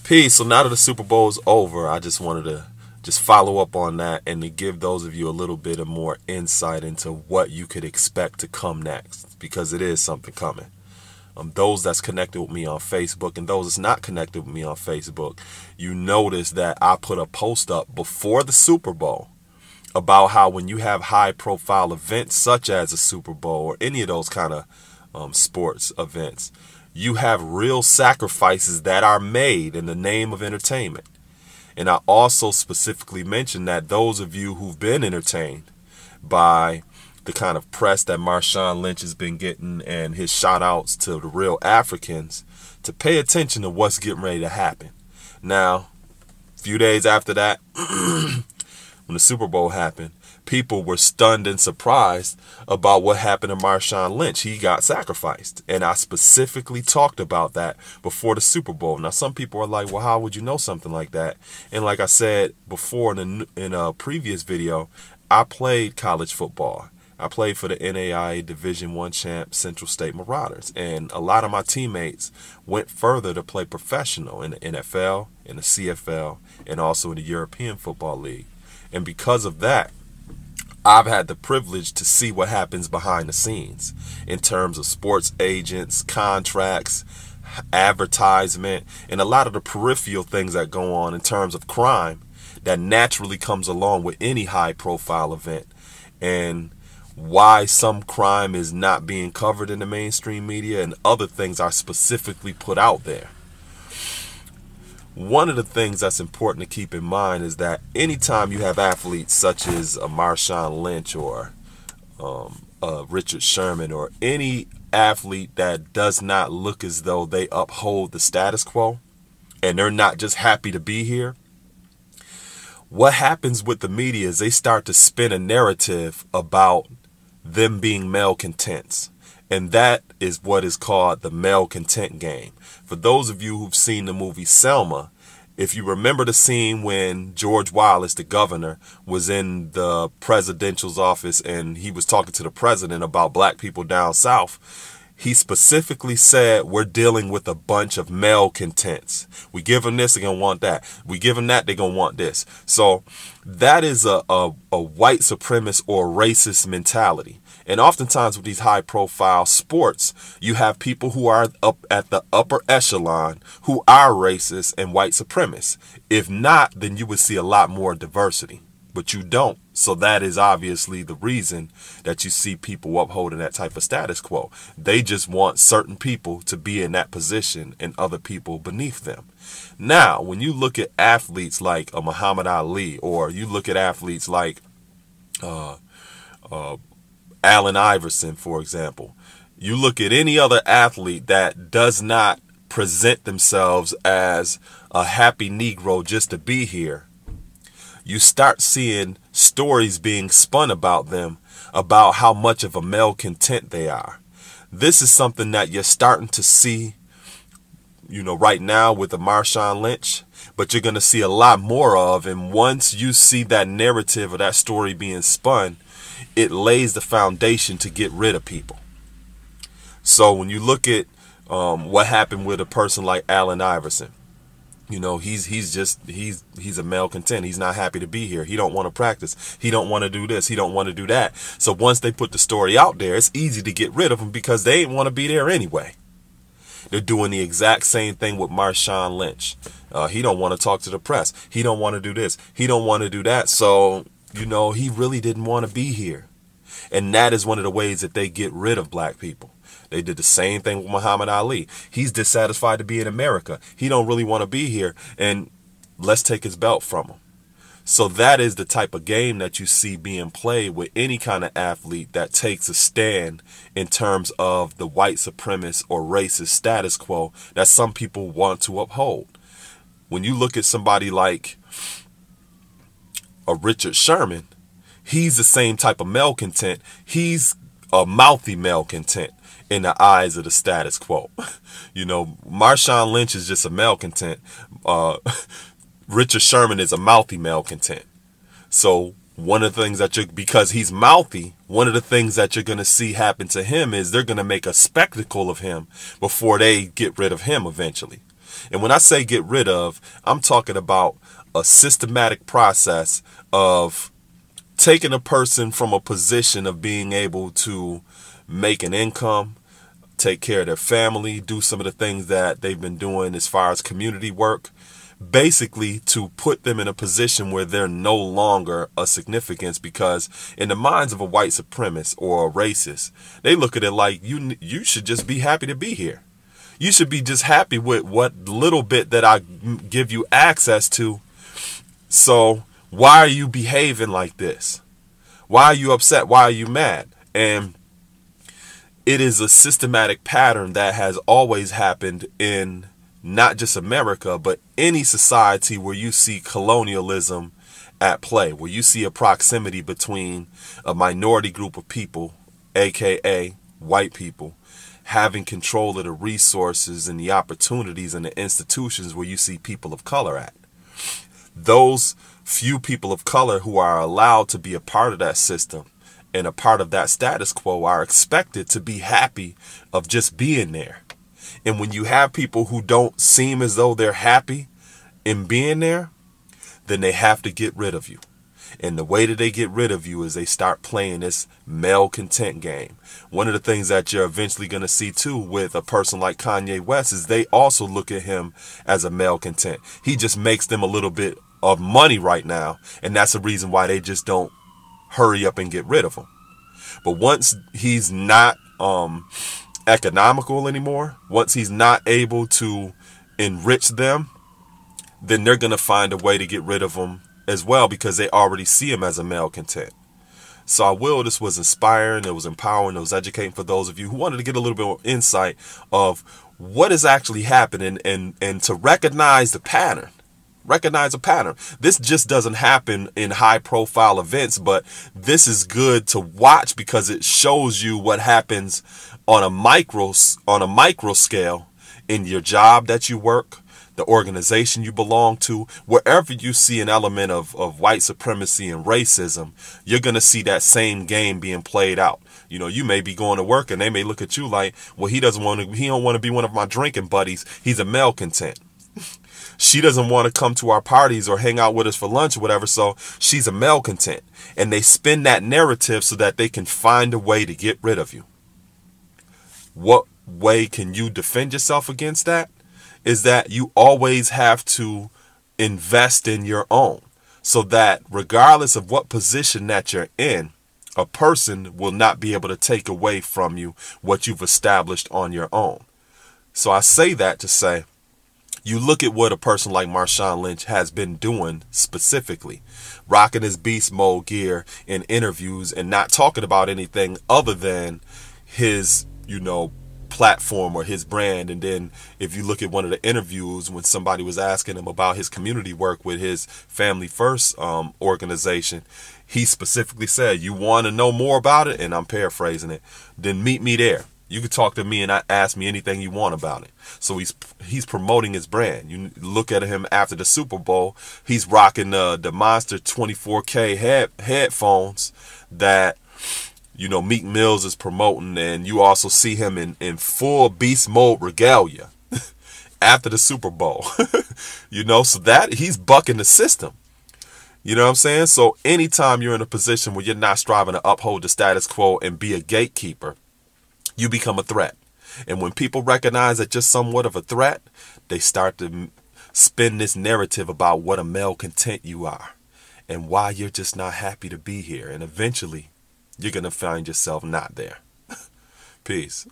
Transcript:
Peace. So now that the Super Bowl is over, I just wanted to just follow up on that and to give those of you a little bit of more insight into what you could expect to come next, because it is something coming. Those that's connected with me on Facebook and those that's not connected with me on Facebook, you notice that I put a post up before the Super Bowl about how when you have high profile events such as a Super Bowl or any of those kind of sports events, you have real sacrifices that are made in the name of entertainment. And I also specifically mentioned that those of you who've been entertained by the kind of press that Marshawn Lynch has been getting and his shout outs to the real Africans, to pay attention to what's getting ready to happen. Now, a few days after that, when the Super Bowl happened, people were stunned and surprised about what happened to Marshawn Lynch. He got sacrificed. And I specifically talked about that before the Super Bowl. Now, some people are like, well, how would you know something like that? And like I said before in a previous video, I played college football. I played for the NAIA Division I champ Central State Marauders. And a lot of my teammates went further to play professional in the NFL, in the CFL, and also in the European Football League. And because of that, I've had the privilege to see what happens behind the scenes in terms of sports agents, contracts, advertisement, and a lot of the peripheral things that go on in terms of crime that naturally comes along with any high-profile event, and why some crime is not being covered in the mainstream media and other things are specifically put out there. One of the things that's important to keep in mind is that anytime you have athletes such as a Marshawn Lynch or Richard Sherman or any athlete that does not look as though they uphold the status quo and they're not just happy to be here, what happens with the media is they start to spin a narrative about them being malcontents. And that is what is called the Malcontent Game. For those of you who've seen the movie Selma, if you remember the scene when George Wallace, the governor, was in the presidential's office and he was talking to the president about black people down south, he specifically said, we're dealing with a bunch of malcontents. We give them this, they're going to want that. We give them that, they're going to want this. So that is a white supremacist or racist mentality. And oftentimes with these high profile sports, you have people who are up at the upper echelon who are racist and white supremacists. If not, then you would see a lot more diversity. But you don't. So that is obviously the reason that you see people upholding that type of status quo. They just want certain people to be in that position and other people beneath them. Now, when you look at athletes like a Muhammad Ali, or you look at athletes like Allen Iverson, for example, you look at any other athlete that does not present themselves as a happy Negro just to be here, you start seeing stories being spun about them, about how much of a malcontent they are. This is something that you're starting to see, right now with the Marshawn Lynch, but you're going to see a lot more of. And once you see that narrative or that story being spun, it lays the foundation to get rid of people. So when you look at what happened with a person like Allen Iverson, he's a malcontent. He's not happy to be here. He don't want to practice. He don't want to do this. He don't want to do that. So once they put the story out there, it's easy to get rid of him because they ain't want to be there anyway. They're doing the exact same thing with Marshawn Lynch. He don't want to talk to the press. He don't want to do this. He don't want to do that. So, he really didn't want to be here. And that is one of the ways that they get rid of black people. They did the same thing with Muhammad Ali. He's dissatisfied to be in America. He don't really want to be here. And let's take his belt from him. So that is the type of game that you see being played with any kind of athlete that takes a stand in terms of the white supremacist or racist status quo that some people want to uphold. When you look at somebody like a Richard Sherman, he's the same type of malcontent. He's a mouthy malcontent in the eyes of the status quo. Marshawn Lynch is just a malcontent. Richard Sherman is a mouthy malcontent. So one of the things because he's mouthy, one of the things that you're going to see happen to him is they're going to make a spectacle of him before they get rid of him eventually. And when I say get rid of, I'm talking about a systematic process of taking a person from a position of being able to make an income, take care of their family, do some of the things that they've been doing as far as community work, basically to put them in a position where they're no longer a significance, because in the minds of a white supremacist or a racist, they look at it like you should just be happy to be here. You should be just happy with what little bit that I give you access to. So why are you behaving like this? Why are you upset? Why are you mad? And it is a systematic pattern that has always happened in not just America, but any society where you see colonialism at play, where you see a proximity between a minority group of people, aka white people, having control of the resources and the opportunities and the institutions where you see people of color at. Those few people of color who are allowed to be a part of that system and a part of that status quo are expected to be happy of just being there. And when you have people who don't seem as though they're happy in being there, then they have to get rid of you. And the way that they get rid of you is they start playing this malcontent game. One of the things that you're eventually going to see too with a person like Kanye West is they also look at him as a malcontent. He just makes them a little bit of money right now, and that's the reason why they just don't hurry up and get rid of him. But once he's not economical anymore, once he's not able to enrich them, then they're going to find a way to get rid of him as well, because they already see him as a malcontent. So this was inspiring, it was empowering, it was educating for those of you who wanted to get a little bit more insight of what is actually happening and to recognize the pattern. Recognize a pattern. This just doesn't happen in high profile events, but this is good to watch because it shows you what happens on a micro scale in your job that you work, the organization you belong to. Wherever you see an element of white supremacy and racism, you're going to see that same game being played out. You know, you may be going to work and they may look at you like, well, he don't want to be one of my drinking buddies. He's a malcontent. She doesn't want to come to our parties or hang out with us for lunch or whatever, so she's a malcontent. And they spin that narrative so that they can find a way to get rid of you. What way can you defend yourself against that? Is that you always have to invest in your own, so that regardless of what position that you're in, a person will not be able to take away from you what you've established on your own. So I say that to say, you look at what a person like Marshawn Lynch has been doing specifically, rocking his beast mode gear in interviews and not talking about anything other than his, platform or his brand. And then if you look at one of the interviews when somebody was asking him about his community work with his Family First organization, he specifically said, you want to know more about it? And I'm paraphrasing it. Then meet me there. You can talk to me and ask me anything you want about it. So he's promoting his brand. You look at him after the Super Bowl, he's rocking the Monster 24K headphones that, Meek Mills is promoting. And you also see him in full beast mode regalia after the Super Bowl. So that he's bucking the system. You know what I'm saying? So anytime you're in a position where you're not striving to uphold the status quo and be a gatekeeper, you become a threat. And when people recognize that you're somewhat of a threat, they start to spin this narrative about what a malcontent you are and why you're just not happy to be here. And eventually, you're going to find yourself not there. Peace.